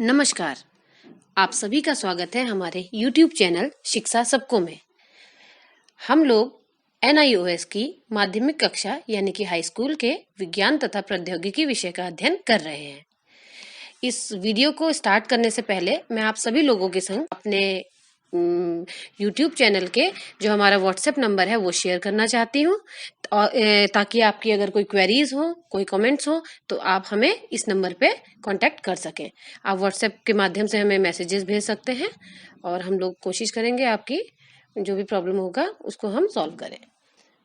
नमस्कार। आप सभी का स्वागत है हमारे YouTube चैनल शिक्षा सबको में। हम लोग NIOS की माध्यमिक कक्षा यानी कि हाई स्कूल के विज्ञान तथा प्रौद्योगिकी विषय का अध्ययन कर रहे हैं। इस वीडियो को स्टार्ट करने से पहले मैं आप सभी लोगों के संग अपने YouTube चैनल के जो हमारा WhatsApp नंबर है वो शेयर करना चाहती हूँ, ताकि आपकी अगर कोई क्वेरीज हो, कोई कमेंट्स हो तो आप हमें इस नंबर पे कांटेक्ट कर सकें। आप WhatsApp के माध्यम से हमें मैसेजेस भेज सकते हैं और हम लोग कोशिश करेंगे आपकी जो भी प्रॉब्लम होगा उसको हम सॉल्व करें।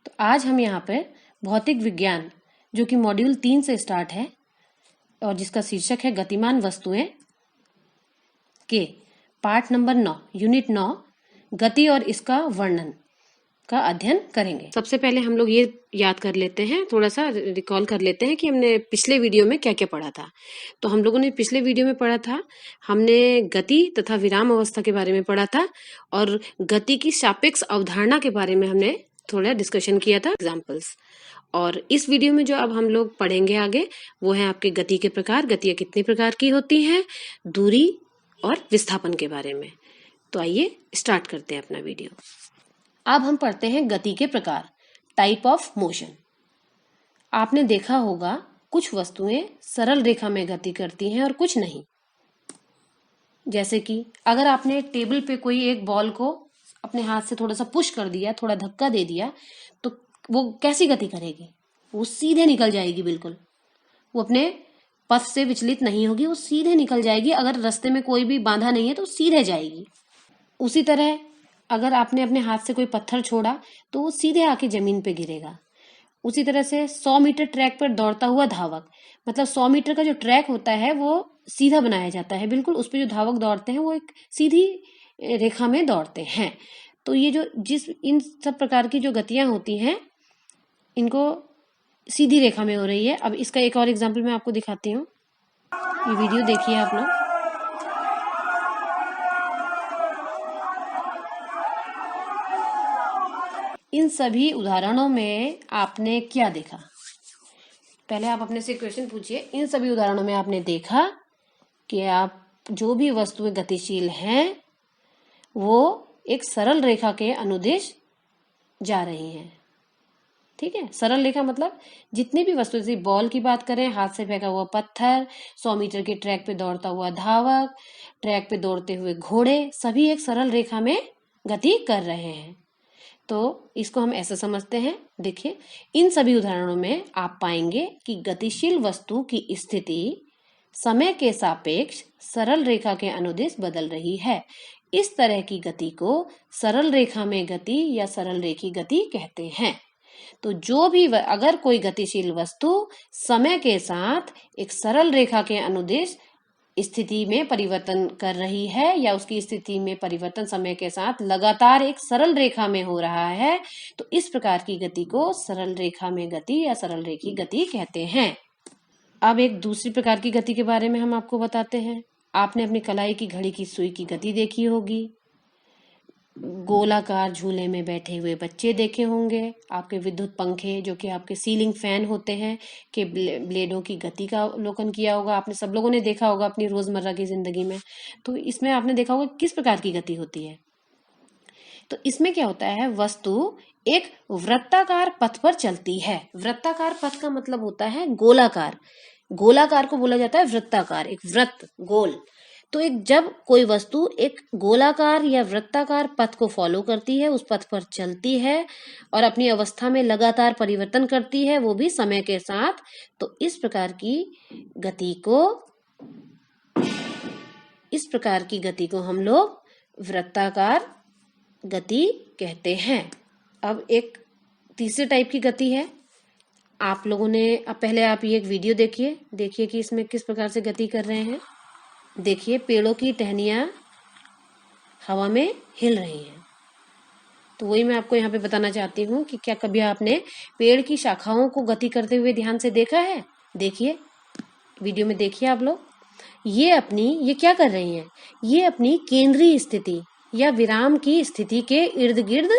तो आज हम यहाँ पे भौतिक विज्ञान जो कि मॉड्यूल 3 से स्टार्ट है और जिसका शीर्षक है गतिमान वस्तुएं के पार्ट नंबर 9 यूनिट 9 गति और इसका वर्णन का अध्ययन करेंगे। सबसे पहले हम लोग ये याद कर लेते हैं, थोड़ा सा रिकॉल कर लेते हैं कि हमने पिछले वीडियो में क्या क्या पढ़ा था। तो हम लोगों ने पिछले वीडियो में पढ़ा था, हमने गति तथा विराम अवस्था के बारे में पढ़ा था और गति की सापेक्ष अवधारणा के बारे में हमने थोड़ा डिस्कशन किया था, एग्जाम्पल्स। और इस वीडियो में जो अब हम लोग पढ़ेंगे आगे वो है आपके गति के प्रकार, गतियां कितनी प्रकार की होती हैं, दूरी और विस्थापन के बारे में। तो आइए स्टार्ट करते हैं अपना वीडियो। अब हम पढ़ते हैं गति के प्रकार, टाइप ऑफ मोशन। आपने देखा होगा कुछ वस्तुएं सरल रेखा में गति करती हैं और कुछ नहीं। जैसे कि अगर आपने टेबल पे कोई एक बॉल को अपने हाथ से थोड़ा सा पुश कर दिया, थोड़ा धक्का दे दिया, तो वो कैसी गति करेगी? वो सीधे निकल जाएगी, बिल्कुल वो अपने पथ से विचलित नहीं होगी, वो सीधे निकल जाएगी। अगर रास्ते में कोई भी बाधा नहीं है तो सीधे जाएगी। उसी तरह अगर आपने अपने हाथ से कोई पत्थर छोड़ा तो वो सीधे आके जमीन पे गिरेगा। उसी तरह से 100 मीटर ट्रैक पर दौड़ता हुआ धावक, मतलब 100 मीटर का जो ट्रैक होता है वो सीधा बनाया जाता है, बिल्कुल उस पर जो धावक दौड़ते हैं वो एक सीधी रेखा में दौड़ते हैं। तो ये जो इन सब प्रकार की जो गतियां होती हैं इनको सीधी रेखा में हो रही है। अब इसका एक और एग्जाम्पल मैं आपको दिखाती हूँ। ये वीडियो देखिए आप लोग। इन सभी उदाहरणों में आपने क्या देखा? पहले आप अपने से क्वेश्चन पूछिए। इन सभी उदाहरणों में आपने देखा कि आप जो भी वस्तुएं गतिशील हैं वो एक सरल रेखा के अनुदिश जा रही हैं। ठीक है, सरल रेखा मतलब जितनी भी वस्तु, जैसे बॉल की बात करें, हाथ से फेंका हुआ पत्थर, 100 मीटर के ट्रैक पे दौड़ता हुआ धावक, ट्रैक पे दौड़ते हुए घोड़े, सभी एक सरल रेखा में गति कर रहे हैं। तो इसको हम ऐसा समझते हैं। देखिए, इन सभी उदाहरणों में आप पाएंगे कि गतिशील वस्तु की स्थिति समय के सापेक्ष सरल रेखा के अनुदिश बदल रही है। इस तरह की गति को सरल रेखा में गति या सरल रेखी गति कहते हैं। तो जो भी अगर कोई गतिशील वस्तु समय के साथ एक सरल रेखा के अनुदिश स्थिति में परिवर्तन कर रही है या उसकी स्थिति में परिवर्तन समय के साथ लगातार एक सरल रेखा में हो रहा है, तो इस प्रकार की गति को सरल रेखा में गति या सरल रेखी गति कहते हैं। अब एक दूसरी प्रकार की गति के बारे में हम आपको बताते हैं। आपने अपनी कलाई की घड़ी की सुई की गति देखी होगी, गोलाकार झूले में बैठे हुए बच्चे देखे होंगे, आपके विद्युत पंखे जो कि आपके सीलिंग फैन होते हैं के ब्लेडों की गति का अवलोकन किया होगा। आपने सब लोगों ने देखा होगा अपनी रोजमर्रा की जिंदगी में। तो इसमें आपने देखा होगा किस प्रकार की गति होती है। तो इसमें क्या होता है, वस्तु एक वृत्ताकार पथ पर चलती है। वृत्ताकार पथ का मतलब होता है गोलाकार। गोलाकार को बोला जाता है वृत्ताकार, एक वृत्त, गोल। तो जब कोई वस्तु एक गोलाकार या वृत्ताकार पथ को फॉलो करती है, उस पथ पर चलती है और अपनी अवस्था में लगातार परिवर्तन करती है, वो भी समय के साथ, तो इस प्रकार की गति को हम लोग वृत्ताकार गति कहते हैं। अब एक तीसरे टाइप की गति है। आप लोगों ने पहले आप ये एक वीडियो देखिए कि इसमें किस प्रकार से गति कर रहे हैं। देखिए, पेड़ों की टहनियां हवा में हिल रही हैं। तो वही मैं आपको यहाँ पे बताना चाहती हूँ कि क्या कभी आपने पेड़ की शाखाओं को गति करते हुए ध्यान से देखा है? देखिए, वीडियो में देखिए आप लोग। ये क्या कर रही हैं? ये अपनी केंद्रीय स्थिति या विराम की स्थिति के इर्द गिर्द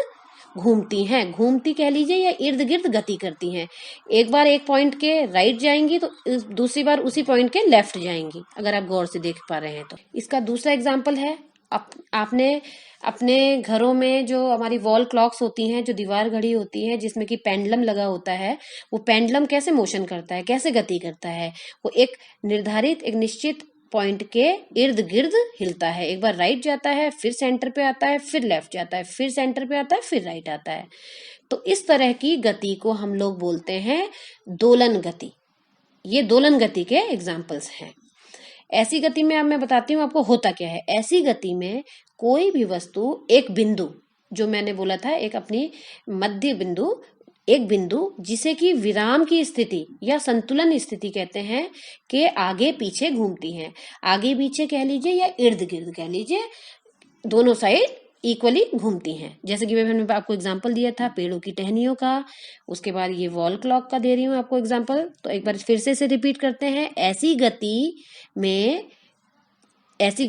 घूमती हैं, घूमती कह लीजिए या इर्द गिर्द गति करती हैं। एक बार एक पॉइंट के राइट जाएंगी तो दूसरी बार उसी पॉइंट के लेफ्ट जाएंगी, अगर आप गौर से देख पा रहे हैं तो। इसका दूसरा एग्जाम्पल है, आपने अपने घरों में जो हमारी वॉल क्लॉक्स होती हैं, जो दीवार घड़ी होती है जिसमें कि पेंडुलम लगा होता है, वो पेंडुलम कैसे मोशन करता है, कैसे गति करता है, वो एक निर्धारित एक निश्चित पॉइंट के इर्द गिर्द हिलता है। एक बार राइट जाता है, फिर सेंटर पे आता है, फिर लेफ्ट जाता है, फिर सेंटर पे आता है, फिर राइट आता है। तो इस तरह की गति को हम लोग बोलते हैं दोलन गति। ये दोलन गति के एग्जाम्पल्स हैं। ऐसी गति में अब मैं बताती हूँ आपको होता क्या है। ऐसी गति में कोई भी वस्तु एक बिंदु, जो मैंने बोला था एक अपनी मध्य बिंदु, एक बिंदु जिसे कि विराम की स्थिति या संतुलन स्थिति कहते हैं, के आगे पीछे घूमती हैं। आगे पीछे कह लीजिए या इर्द गिर्द कह लीजिए, दोनों साइड इक्वली घूमती हैं। जैसे कि मैंने आपको एग्जांपल दिया था पेड़ों की टहनियों का, उसके बाद ये वॉल क्लॉक का दे रही हूँ आपको एग्जांपल। तो एक बार फिर से रिपीट करते हैं। ऐसी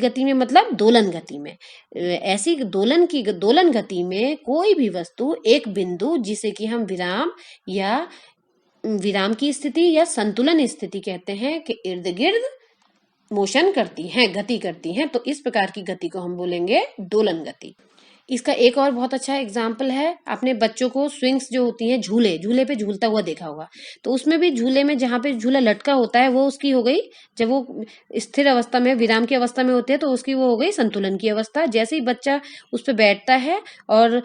गति में मतलब दोलन गति में, ऐसी दोलन गति में कोई भी वस्तु एक बिंदु जिसे कि हम विराम की स्थिति या संतुलन स्थिति कहते हैं के इर्द गिर्द मोशन करती हैं, गति करती हैं। तो इस प्रकार की गति को हम बोलेंगे दोलन गति। इसका एक और बहुत अच्छा एग्जाम्पल है, आपने बच्चों को स्विंग्स जो होती हैं, झूले पे झूलता हुआ देखा होगा। तो उसमें भी झूले में जहाँ पे झूला लटका होता है वो उसकी हो गई, जब वो स्थिर अवस्था में विराम की अवस्था में होते हैं तो उसकी वो हो गई संतुलन की अवस्था। जैसे ही बच्चा उस पर बैठता है और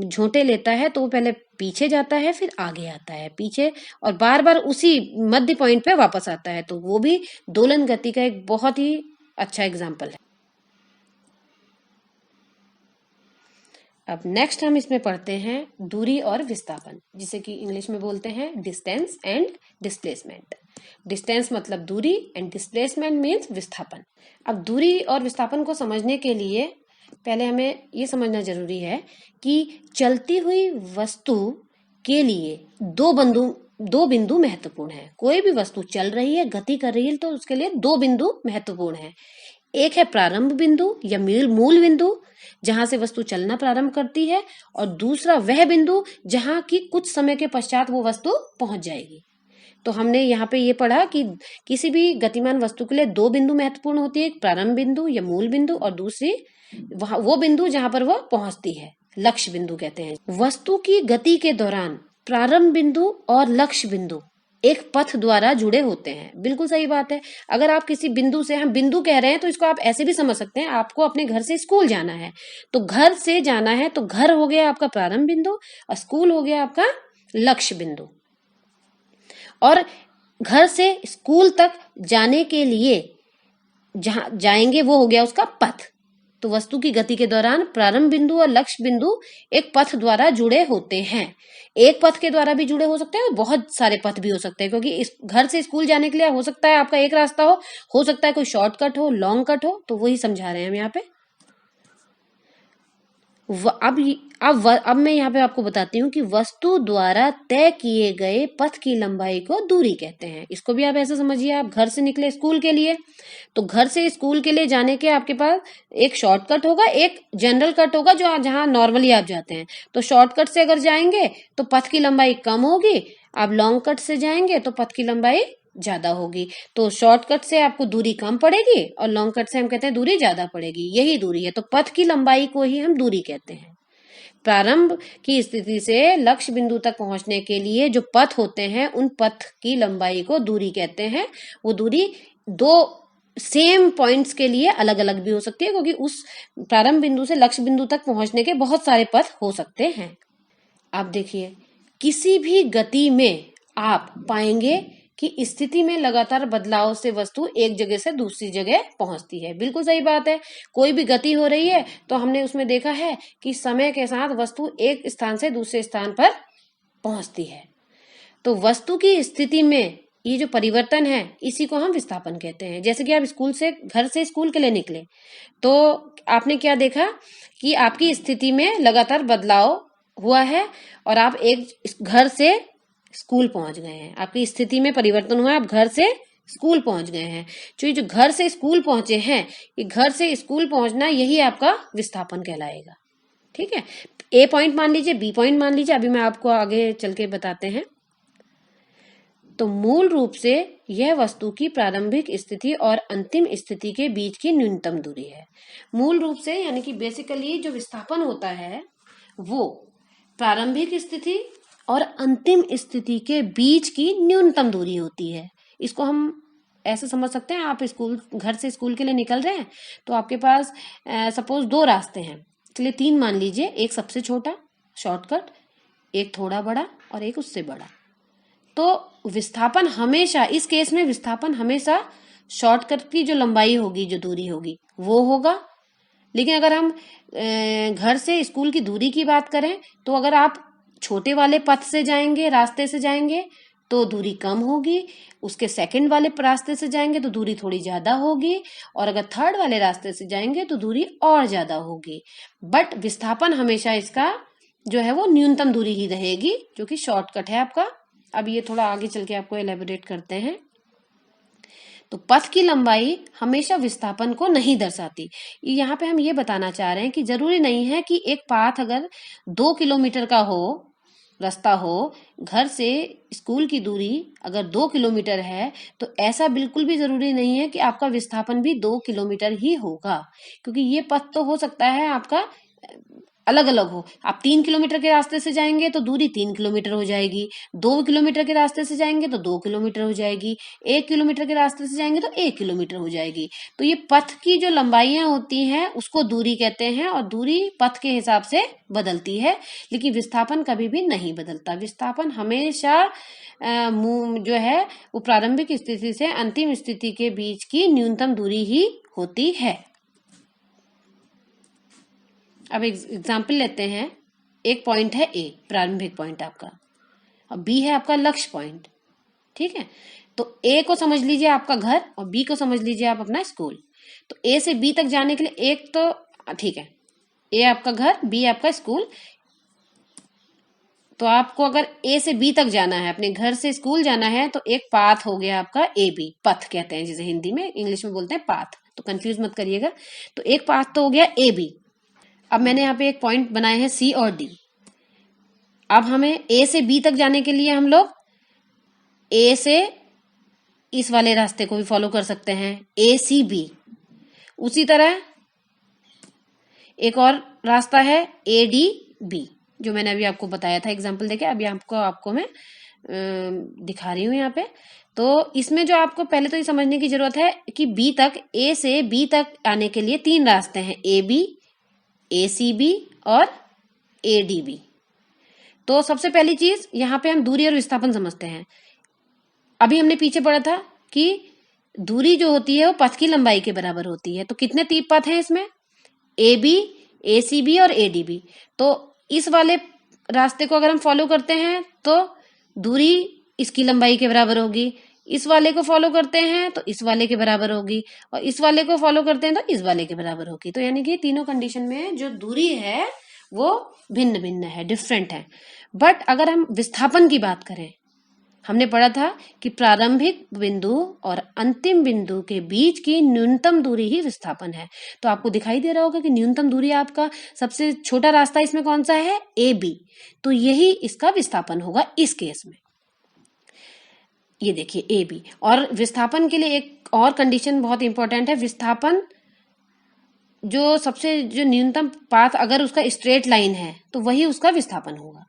झोंटे लेता है तो वो पहले पीछे जाता है, फिर आगे आता है, पीछे, और बार बार उसी मध्य पॉइंट पे वापस आता है। तो वो भी दोलन गति का एक बहुत ही अच्छा एग्जाम्पल है। अब नेक्स्ट हम इसमें पढ़ते हैं दूरी और विस्थापन, जिसे कि इंग्लिश में बोलते हैं डिस्टेंस एंड डिस्प्लेसमेंट। डिस्टेंस मतलब दूरी एंड डिस्प्लेसमेंट मीन्स विस्थापन। अब दूरी और विस्थापन को समझने के लिए पहले हमें ये समझना जरूरी है कि चलती हुई वस्तु के लिए दो बिंदु महत्वपूर्ण है। कोई भी वस्तु चल रही है, गति कर रही है, तो उसके लिए दो बिंदु महत्वपूर्ण है। एक है प्रारंभ बिंदु या मूल बिंदु जहां से वस्तु चलना प्रारंभ करती है, और दूसरा वह बिंदु जहां की कुछ समय के पश्चात वो वस्तु पहुंच जाएगी। तो हमने यहाँ पे ये पढ़ा कि किसी भी गतिमान वस्तु के लिए दो बिंदु महत्वपूर्ण होती है, एक प्रारंभ बिंदु या मूल बिंदु, और दूसरी वो बिंदु जहां पर वो पहुंचती है, लक्ष्य बिंदु कहते हैं। वस्तु की गति के दौरान प्रारंभ बिंदु और लक्ष्य बिंदु एक पथ द्वारा जुड़े होते हैं। बिल्कुल सही बात है। अगर आप किसी बिंदु से, हम बिंदु कह रहे हैं तो इसको आप ऐसे भी समझ सकते हैं, आपको अपने घर से स्कूल जाना है, तो घर से जाना है तो घर हो गया आपका प्रारंभ बिंदु और स्कूल हो गया आपका लक्ष्य बिंदु। और घर से स्कूल तक जाने के लिए जहां जाएंगे वो हो गया उसका पथ। तो वस्तु की गति के दौरान प्रारंभ बिंदु और लक्ष्य बिंदु एक पथ द्वारा जुड़े होते हैं। एक पथ के द्वारा भी जुड़े हो सकते हैं और बहुत सारे पथ भी हो सकते हैं, क्योंकि इस घर से स्कूल जाने के लिए हो सकता है आपका एक रास्ता हो सकता है कोई शॉर्टकट हो, लॉन्ग कट हो। तो वही समझा रहे हैं हम यहाँ पे। अब मैं यहाँ पे आपको बताती हूँ कि वस्तु द्वारा तय किए गए पथ की लंबाई को दूरी कहते हैं। इसको भी आप ऐसे समझिए, आप घर से निकले स्कूल के लिए, तो घर से स्कूल के लिए जाने के आपके पास एक शॉर्टकट होगा, एक जनरल कट होगा, जो जहाँ नॉर्मली आप जाते हैं। तो शॉर्टकट से अगर जाएंगे तो पथ की लंबाई कम होगी, आप लॉन्ग कट से जाएंगे तो पथ की लंबाई ज्यादा होगी। तो शॉर्टकट से आपको दूरी कम पड़ेगी और लॉन्ग कट से हम कहते हैं दूरी ज्यादा पड़ेगी। यही दूरी है। तो पथ की लंबाई को ही हम दूरी कहते हैं। प्रारंभ की स्थिति से लक्ष्य बिंदु तक पहुंचने के लिए जो पथ होते हैं, उन पथ की लंबाई को दूरी कहते हैं। वो दूरी दो सेम पॉइंट्स के लिए अलग अलग भी हो सकती है, क्योंकि उस प्रारंभ बिंदु से लक्ष्य बिंदु तक पहुंचने के बहुत सारे पथ हो सकते हैं। आप देखिए, किसी भी गति में आप पाएंगे कि स्थिति में लगातार बदलाव से वस्तु एक जगह से दूसरी जगह पहुंचती है। बिल्कुल सही बात है। कोई भी गति हो रही है तो हमने उसमें देखा है कि समय के साथ वस्तु एक स्थान से दूसरे स्थान पर पहुंचती है। तो वस्तु की स्थिति में ये जो परिवर्तन है, इसी को हम विस्थापन कहते हैं। जैसे कि आप घर से स्कूल के लिए निकले, तो आपने क्या देखा कि आपकी स्थिति में लगातार बदलाव हुआ है और आप एक घर से स्कूल पहुंच गए हैं। आपकी स्थिति में परिवर्तन हुआ है, आप घर से स्कूल पहुंच गए हैं। जो घर से स्कूल पहुंचे हैं, ये घर से स्कूल पहुंचना, यही आपका विस्थापन कहलाएगा। ठीक है, ए पॉइंट मान लीजिए, बी पॉइंट मान लीजिए, अभी मैं आपको आगे चल के बताते हैं। तो मूल रूप से यह वस्तु की प्रारंभिक स्थिति और अंतिम स्थिति के बीच की न्यूनतम दूरी है। मूल रूप से यानी कि बेसिकली जो विस्थापन होता है वो प्रारंभिक स्थिति और अंतिम स्थिति के बीच की न्यूनतम दूरी होती है। इसको हम ऐसे समझ सकते हैं, आप स्कूल, घर से स्कूल के लिए निकल रहे हैं तो आपके पास सपोज 2 रास्ते हैं, चलिए 3 मान लीजिए, एक सबसे छोटा शॉर्टकट, एक थोड़ा बड़ा और एक उससे बड़ा। तो विस्थापन हमेशा, इस केस में विस्थापन हमेशा शॉर्टकट की जो लंबाई होगी, जो दूरी होगी वो होगा। लेकिन अगर हम घर से स्कूल की दूरी की बात करें तो अगर आप छोटे वाले पथ से जाएंगे, रास्ते से जाएंगे तो दूरी कम होगी, उसके सेकंड वाले रास्ते से जाएंगे तो दूरी थोड़ी ज्यादा होगी, और अगर थर्ड वाले रास्ते से जाएंगे तो दूरी और ज्यादा होगी। बट विस्थापन हमेशा इसका जो है वो न्यूनतम दूरी ही रहेगी, जो कि शॉर्टकट है आपका। अब ये थोड़ा आगे चल के आपको एलेबोरेट करते हैं। तो पथ की लंबाई हमेशा विस्थापन को नहीं दर्शाती। यहाँ पे हम ये बताना चाह रहे हैं कि जरूरी नहीं है कि एक पाथ अगर 2 किलोमीटर का हो, रास्ता हो, घर से स्कूल की दूरी अगर 2 किलोमीटर है तो ऐसा बिल्कुल भी जरूरी नहीं है कि आपका विस्थापन भी 2 किलोमीटर ही होगा, क्योंकि ये पथ तो हो सकता है आपका अलग अलग हो। आप 3 किलोमीटर के रास्ते से जाएंगे तो दूरी 3 किलोमीटर हो जाएगी, 2 किलोमीटर के रास्ते से जाएंगे तो 2 किलोमीटर हो जाएगी, 1 किलोमीटर के रास्ते से जाएंगे तो 1 किलोमीटर हो जाएगी। तो ये पथ की जो लंबाइयां होती हैं उसको दूरी कहते हैं, और दूरी पथ के हिसाब से बदलती है, लेकिन विस्थापन कभी भी नहीं बदलता। विस्थापन हमेशा जो है वो प्रारंभिक स्थिति से अंतिम स्थिति के बीच की न्यूनतम दूरी ही होती है। अब एग्जाम्पल लेते हैं, एक पॉइंट है ए, प्रारंभिक पॉइंट आपका, और बी है आपका लक्ष्य पॉइंट। ठीक है, तो ए को समझ लीजिए आपका घर और बी को समझ लीजिए आप अपना स्कूल। तो ए से बी तक जाने के लिए एक तो ठीक है, ए आपका घर, बी आपका स्कूल। तो आपको अगर ए से बी तक जाना है, अपने घर से स्कूल जाना है, तो एक पाथ हो गया आपका ए बी, पथ कहते हैं जिसे हिंदी में, इंग्लिश में बोलते हैं पाथ, तो कंफ्यूज मत करिएगा। तो एक पाथ तो हो गया ए बी। अब मैंने यहाँ पे एक पॉइंट बनाए हैं सी और डी। अब हमें ए से बी तक जाने के लिए हम लोग ए से इस वाले रास्ते को भी फॉलो कर सकते हैं, ए सी बी। उसी तरह एक और रास्ता है ए डी बी, जो मैंने अभी आपको बताया था एग्जाम्पल देके। अभी आपको मैं दिखा रही हूँ यहाँ पे। तो इसमें जो आपको पहले तो ये समझने की जरूरत है कि बी तक, ए से बी तक आने के लिए 3 रास्ते हैं, A B, A C B और ए डी बी। तो सबसे पहली चीज यहाँ पे हम दूरी और विस्थापन समझते हैं। अभी हमने पीछे पढ़ा था कि दूरी जो होती है वो पथ की लंबाई के बराबर होती है। तो कितने 3 पथ हैं इसमें, A B, A C B और ए डी बी। तो इस वाले रास्ते को अगर हम फॉलो करते हैं तो दूरी इसकी लंबाई के बराबर होगी, इस वाले को फॉलो करते हैं तो इस वाले के बराबर होगी, और इस वाले को फॉलो करते हैं तो इस वाले के बराबर होगी। तो यानी कि तीनों कंडीशन में जो दूरी है वो भिन्न भिन्न है, डिफरेंट है। बट अगर हम विस्थापन की बात करें, हमने पढ़ा था कि प्रारंभिक बिंदु और अंतिम बिंदु के बीच की न्यूनतम दूरी ही विस्थापन है। तो आपको दिखाई दे रहा होगा कि न्यूनतम दूरी आपका सबसे छोटा रास्ता इसमें कौन सा है, ए बी। तो यही इसका विस्थापन होगा इस केस में। ये देखिए ए बी। और विस्थापन के लिए एक और कंडीशन बहुत इंपॉर्टेंट है, विस्थापन जो सबसे जो न्यूनतम पाथ अगर उसका स्ट्रेट लाइन है तो वही उसका विस्थापन होगा।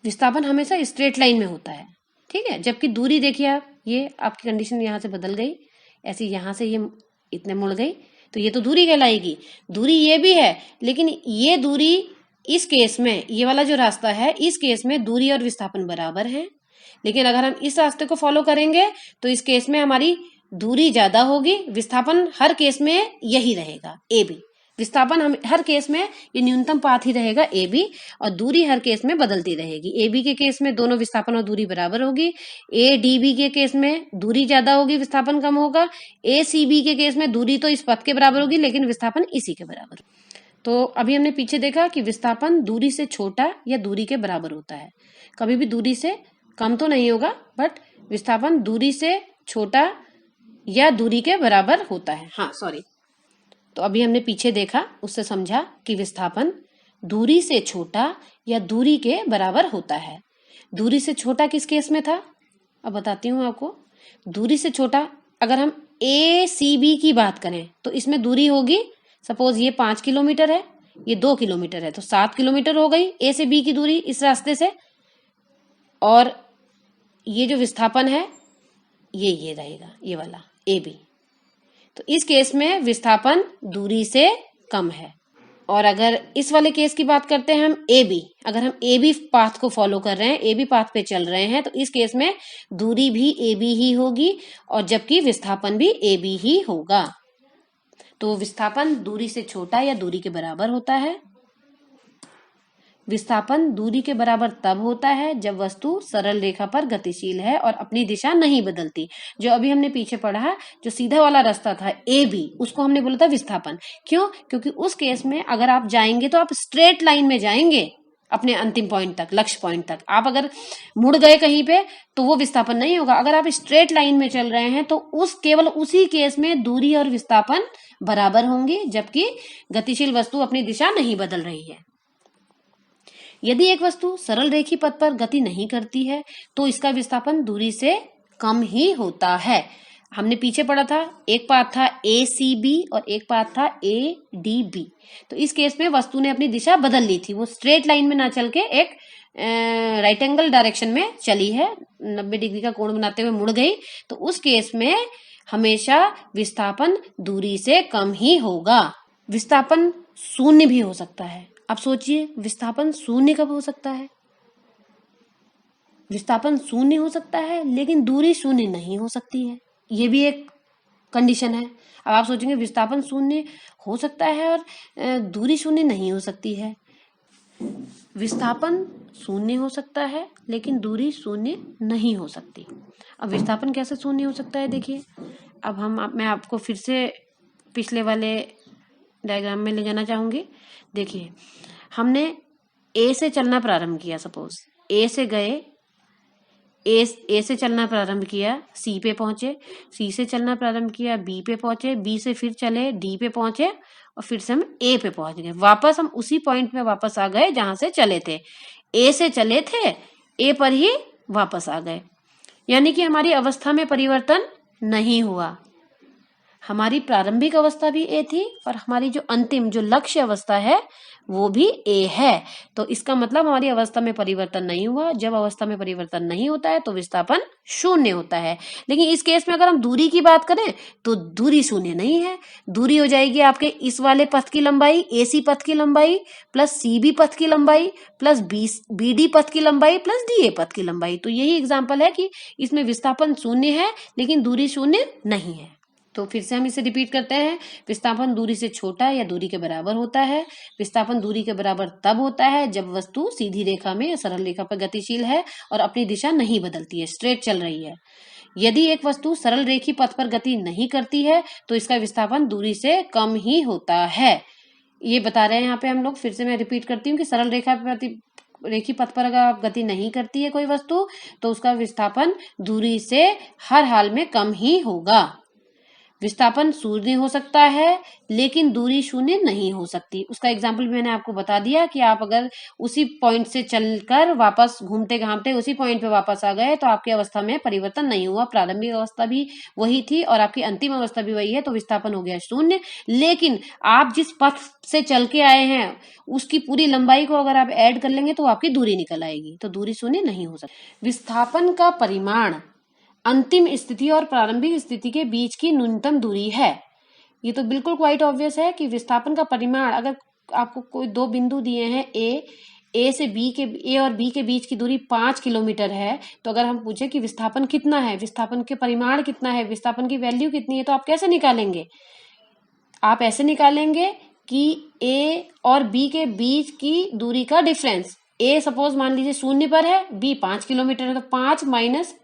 विस्थापन हमेशा स्ट्रेट लाइन में होता है, ठीक है। जबकि दूरी देखिए आप, ये आपकी कंडीशन यहाँ से बदल गई, ऐसी यहाँ से ये इतने मुड़ गई, तो ये तो दूरी कहलाएगी। दूरी ये भी है, लेकिन ये दूरी इस केस में, ये वाला जो रास्ता है इस केस में दूरी और विस्थापन बराबर है। लेकिन अगर हम इस रास्ते को फॉलो करेंगे तो इस केस में हमारी दूरी ज्यादा होगी, विस्थापन हर केस में यही रहेगा ए बी। विस्थापन हम हर केस में ये न्यूनतम पाथ ही रहेगा ए बी, और दूरी हर केस में बदलती रहेगी। ए बी के केस में दोनों विस्थापन और दूरी बराबर होगी, ए डी बी के केस में दूरी ज्यादा होगी, विस्थापन कम होगा, ए सी बी के केस में दूरी तो इस पथ के बराबर होगी लेकिन विस्थापन इसी के बराबर। तो अभी हमने पीछे देखा कि विस्थापन दूरी से छोटा या दूरी के बराबर होता है, कभी भी दूरी से कम तो नहीं होगा, बट विस्थापन दूरी से छोटा या दूरी के बराबर होता है। हाँ सॉरी, तो अभी हमने पीछे देखा, उससे समझा कि विस्थापन दूरी से छोटा या दूरी के बराबर होता है। दूरी से छोटा किस केस में था, अब बताती हूँ आपको। दूरी से छोटा अगर हम ए सी बी की बात करें तो इसमें दूरी होगी, सपोज ये 5 किलोमीटर है, ये 2 किलोमीटर है, तो 7 किलोमीटर हो गई ए से बी की दूरी इस रास्ते से। और ये जो विस्थापन है ये रहेगा, ये वाला ए बी। तो इस केस में विस्थापन दूरी से कम है। और अगर इस वाले केस की बात करते हैं हम ए बी, अगर हम ए बी पाथ को फॉलो कर रहे हैं, ए बी पाथ पे चल रहे हैं, तो इस केस में दूरी भी ए बी ही होगी और जबकि विस्थापन भी ए बी ही होगा। तो विस्थापन दूरी से छोटा या दूरी के बराबर होता है। विस्थापन दूरी के बराबर तब होता है जब वस्तु सरल रेखा पर गतिशील है और अपनी दिशा नहीं बदलती। जो अभी हमने पीछे पढ़ा, जो सीधा वाला रास्ता था ए बी, उसको हमने बोला था विस्थापन। क्यों? क्योंकि उस केस में अगर आप जाएंगे तो आप स्ट्रेट लाइन में जाएंगे अपने अंतिम पॉइंट तक, लक्ष्य पॉइंट तक। आप अगर मुड़ गए कहीं पे तो वो विस्थापन नहीं होगा। अगर आप स्ट्रेट लाइन में चल रहे हैं तो केवल उसी केस में दूरी और विस्थापन बराबर होंगे, जबकि गतिशील वस्तु अपनी दिशा नहीं बदल रही है। यदि एक वस्तु सरल रेखी पथ पर गति नहीं करती है तो इसका विस्थापन दूरी से कम ही होता है। हमने पीछे पढ़ा था, एक पाथ था ए सी बी और एक पाथ था ए डी बी। तो इस केस में वस्तु ने अपनी दिशा बदल ली थी, वो स्ट्रेट लाइन में ना चल के एक राइट एंगल डायरेक्शन में चली है, 90 डिग्री का कोण बनाते हुए मुड़ गई। तो उस केस में हमेशा विस्थापन दूरी से कम ही होगा। विस्थापन शून्य भी हो सकता है। अब सोचिए, विस्थापन शून्य कब हो सकता है? विस्थापन शून्य हो सकता है लेकिन दूरी शून्य नहीं हो सकती है, ये भी एक कंडीशन है। अब आप सोचेंगे विस्थापन शून्य हो सकता है और दूरी शून्य नहीं हो सकती है। विस्थापन शून्य हो सकता है लेकिन दूरी शून्य नहीं हो सकती। अब विस्थापन कैसे शून्य हो सकता है, देखिए। अब मैं आपको फिर से पिछले वाले डायग्राम में ले जाना चाहूंगी। देखिए, हमने ए से चलना प्रारंभ किया, सपोज ए से गए, ए से चलना प्रारंभ किया, सी पे पहुंचे, सी से चलना प्रारंभ किया, बी पे पहुंचे, बी से फिर चले, डी पे पहुंचे और फिर से हम ए पे पहुंच गए। वापस हम उसी पॉइंट पे वापस आ गए जहां से चले थे। ए से चले थे, ए पर ही वापस आ गए। यानी कि हमारी अवस्था में परिवर्तन नहीं हुआ। हमारी प्रारंभिक अवस्था भी ए थी और हमारी जो अंतिम, जो लक्ष्य अवस्था है वो भी ए है। तो इसका मतलब हमारी अवस्था में परिवर्तन नहीं हुआ। जब अवस्था में परिवर्तन नहीं होता है तो विस्थापन शून्य होता है। लेकिन इस केस में अगर हम दूरी की बात करें तो दूरी शून्य नहीं है। दूरी हो जाएगी आपके इस वाले पथ की लंबाई, एसी पथ की लंबाई प्लस सीबी पथ की लंबाई प्लस बीडी पथ की लंबाई प्लस डीए पथ की लंबाई। तो यही एग्जाम्पल है कि इसमें विस्थापन शून्य है लेकिन दूरी शून्य नहीं है। तो फिर से हम इसे रिपीट करते हैं। विस्थापन दूरी से छोटा या दूरी के बराबर होता है। विस्थापन दूरी के बराबर तब होता है जब वस्तु सीधी रेखा में या सरल रेखा पर गतिशील है और अपनी दिशा नहीं बदलती है, स्ट्रेट चल रही है। यदि एक वस्तु सरल रेखी पथ पर गति नहीं करती है तो इसका विस्थापन दूरी से कम ही होता है। ये बता रहे हैं यहाँ पे हम लोग। फिर से मैं रिपीट करती हूँ कि सरल रेखी पथ पर अगर आप गति नहीं करती है कोई वस्तु तो उसका विस्थापन दूरी से हर हाल में कम ही होगा। विस्थापन शून्य हो सकता है लेकिन दूरी शून्य नहीं हो सकती। उसका एग्जाम्पल भी मैंने आपको बता दिया कि आप अगर उसी पॉइंट से चलकर वापस घूमते घामते उसी पॉइंट पे वापस आ गए तो आपकी अवस्था में परिवर्तन नहीं हुआ। प्रारंभिक अवस्था भी वही थी और आपकी अंतिम अवस्था भी वही है, तो विस्थापन हो गया शून्य। लेकिन आप जिस पथ से चल के आए हैं उसकी पूरी लंबाई को अगर आप ऐड कर लेंगे तो आपकी दूरी निकल आएगी, तो दूरी शून्य नहीं हो सकती। विस्थापन का परिमाण अंतिम स्थिति और प्रारंभिक स्थिति के बीच की न्यूनतम दूरी है। ये तो बिल्कुल क्वाइट ऑब्वियस है कि विस्थापन का परिमाण, अगर आपको कोई दो बिंदु दिए हैं ए से बी के, ए और बी के बीच की दूरी 5 किलोमीटर है, तो अगर हम पूछे कि विस्थापन कितना है, विस्थापन के परिमाण कितना है, विस्थापन की वैल्यू कितनी है, तो आप कैसे निकालेंगे? आप ऐसे निकालेंगे कि ए और बी के बीच की दूरी का डिफरेंस, ए सपोज मान लीजिए 0 पर है, बी 5 किलोमीटर है, तो 5 minus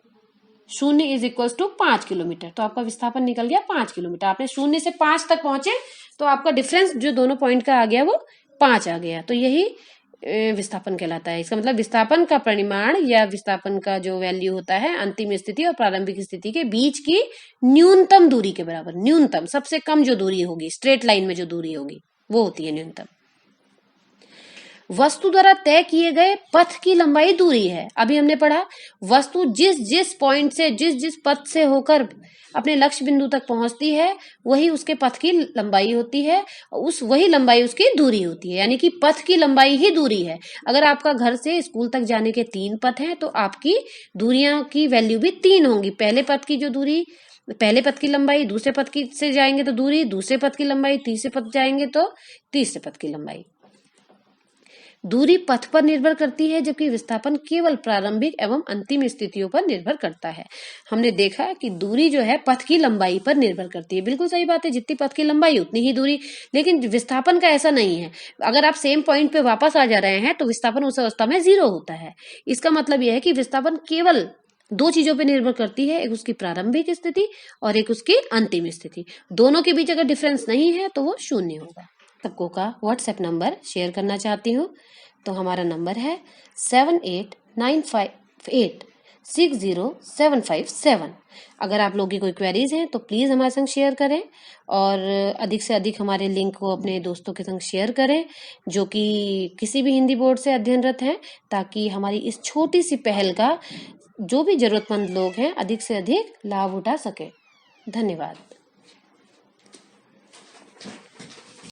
0 is equal to 5 kilometre. तो आपका विस्थापन निकल गया 5 किलोमीटर। आपने 0 से 5 तक पहुंचे तो आपका डिफरेंस जो दोनों पॉइंट का आ गया वो 5 आ गया। तो यही विस्थापन कहलाता है। इसका मतलब विस्थापन का परिमाण या विस्थापन का जो वैल्यू होता है अंतिम स्थिति और प्रारंभिक स्थिति के बीच की न्यूनतम दूरी के बराबर। न्यूनतम, सबसे कम जो दूरी होगी, स्ट्रेट लाइन में जो दूरी होगी वो होती है न्यूनतम। वस्तु द्वारा तय किए गए पथ की लंबाई दूरी है। अभी हमने पढ़ा वस्तु जिस जिस पॉइंट से, जिस जिस पथ से होकर अपने लक्ष्य बिंदु तक पहुंचती है वही उसके पथ की लंबाई होती है, वही लंबाई उसकी दूरी होती है। यानी कि पथ की लंबाई ही दूरी है। अगर आपका घर से स्कूल तक जाने के 3 पथ हैं तो आपकी दूरियां की वैल्यू भी 3 होंगी। पहले पथ की जो दूरी, पहले पथ की लंबाई, दूसरे पथ की से जाएंगे तो दूरी, दूसरे पथ की लंबाई, तीसरे पथ जाएंगे तो तीसरे पथ की लंबाई। दूरी पथ पर निर्भर करती है जबकि विस्थापन केवल प्रारंभिक एवं अंतिम स्थितियों पर निर्भर करता है। हमने देखा कि दूरी जो है पथ की लंबाई पर निर्भर करती है। बिल्कुल सही बात है, जितनी पथ की लंबाई उतनी ही दूरी। लेकिन विस्थापन का ऐसा नहीं है। अगर आप सेम पॉइंट पे वापस आ जा रहे हैं तो विस्थापन उस अवस्था में 0 होता है। इसका मतलब यह है कि विस्थापन केवल 2 चीजों पर निर्भर करती है, एक उसकी प्रारंभिक स्थिति और एक उसकी अंतिम स्थिति। दोनों के बीच अगर डिफरेंस नहीं है तो वो 0 होगा। सबको का व्हाट्सएप नंबर शेयर करना चाहती हूँ तो हमारा नंबर है 7895860757। अगर आप लोगों की कोई क्वेरीज हैं तो प्लीज़ हमारे संग शेयर करें और अधिक से अधिक हमारे लिंक को अपने दोस्तों के संग शेयर करें जो कि किसी भी हिंदी बोर्ड से अध्ययनरत हैं, ताकि हमारी इस छोटी सी पहल का जो भी जरूरतमंद लोग हैं अधिक से अधिक लाभ उठा सके। धन्यवाद।